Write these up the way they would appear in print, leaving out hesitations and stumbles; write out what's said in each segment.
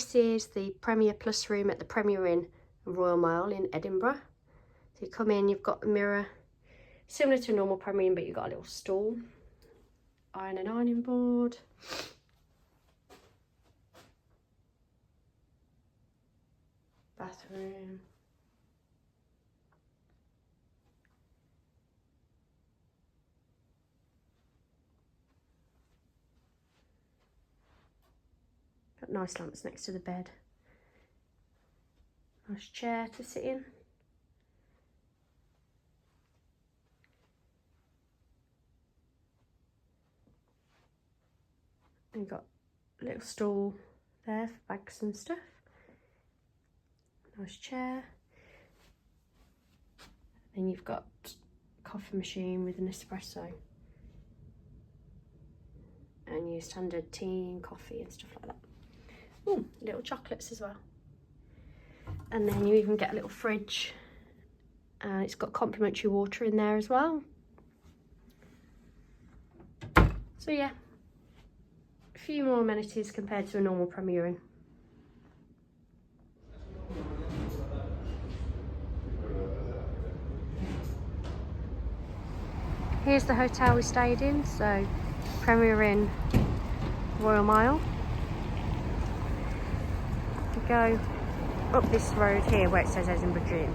this is the Premier Plus room at the Premier Inn, Royal Mile in Edinburgh. So you come in, you've got the mirror, similar to a normal Premier Inn, but you've got a little stool, ironing board. Bathroom. Got nice lamps next to the bed. Nice chair to sit in. And you've got a little stool there for bags and stuff. Nice chair. Then you've got a coffee machine with an espresso. And your standard tea and coffee and stuff like that. Ooh, little chocolates as well. And then you even get a little fridge. It's got complimentary water in there as well. So yeah, a few more amenities compared to a normal Premier Inn. Here's the hotel we stayed in, so Premier Inn, Royal Mile. You go up this road here where it says Edinburgh Tram.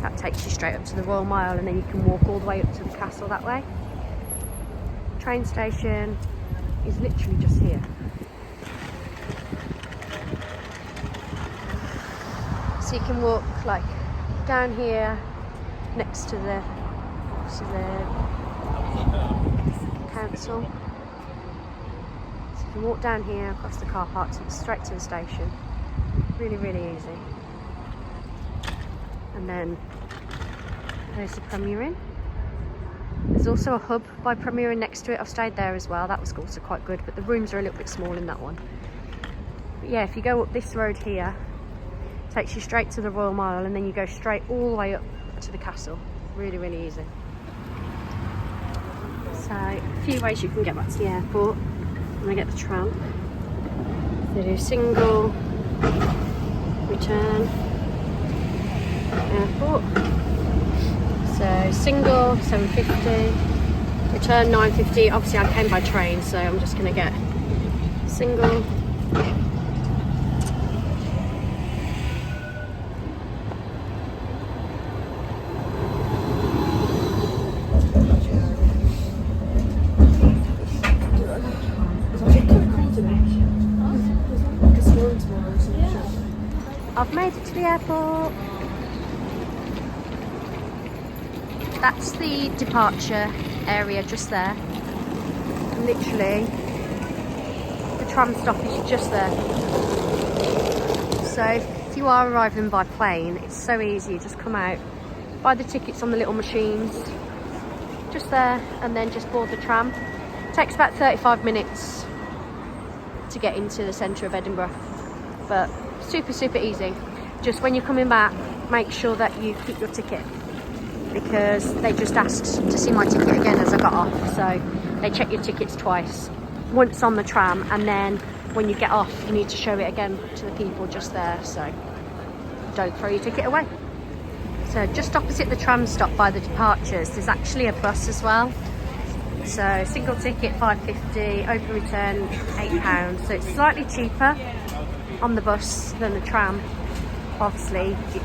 That takes you straight up to the Royal Mile, and then you can walk all the way up to the castle that way. Train station is literally just here. So you can walk like down here next to the council. So you can walk down here across the car park straight to the station. Really, really easy. And then there's the Premier Inn. There's also a hub by Premier Inn next to it. I've stayed there as well. That was also quite good, but the rooms are a little bit small in that one. But yeah, if you go up this road here, it takes you straight to the Royal Mile, and then you go straight all the way up to the castle. Really, really easy. So a few ways you can get back to the airport. I'm gonna get the tram. So do single, return, airport. So single, £7.50, return £9.50. Obviously I came by train, so I'm just gonna get single. I've made it to the airport. That's the departure area just there. And literally, the tram stop is just there. So if you are arriving by plane, it's so easy. You just come out, buy the tickets on the little machines, just there, and then just board the tram. It takes about 35 minutes to get into the centre of Edinburgh, but super easy. Just when you're coming back, make sure that you keep your ticket, because they just asked to see my ticket again as I got off, so they check your tickets twice, once on the tram, and then when you get off you need to show it again to the people just there, so don't throw your ticket away. So just opposite the tram stop by the departures, there's actually a bus as well. So single ticket £5.50, open return £8, so it's slightly cheaper on the bus than the tram. Obviously it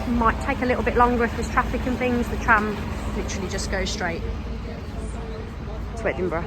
might take a little bit longer if there's traffic and things. The tram literally just goes straight to Edinburgh.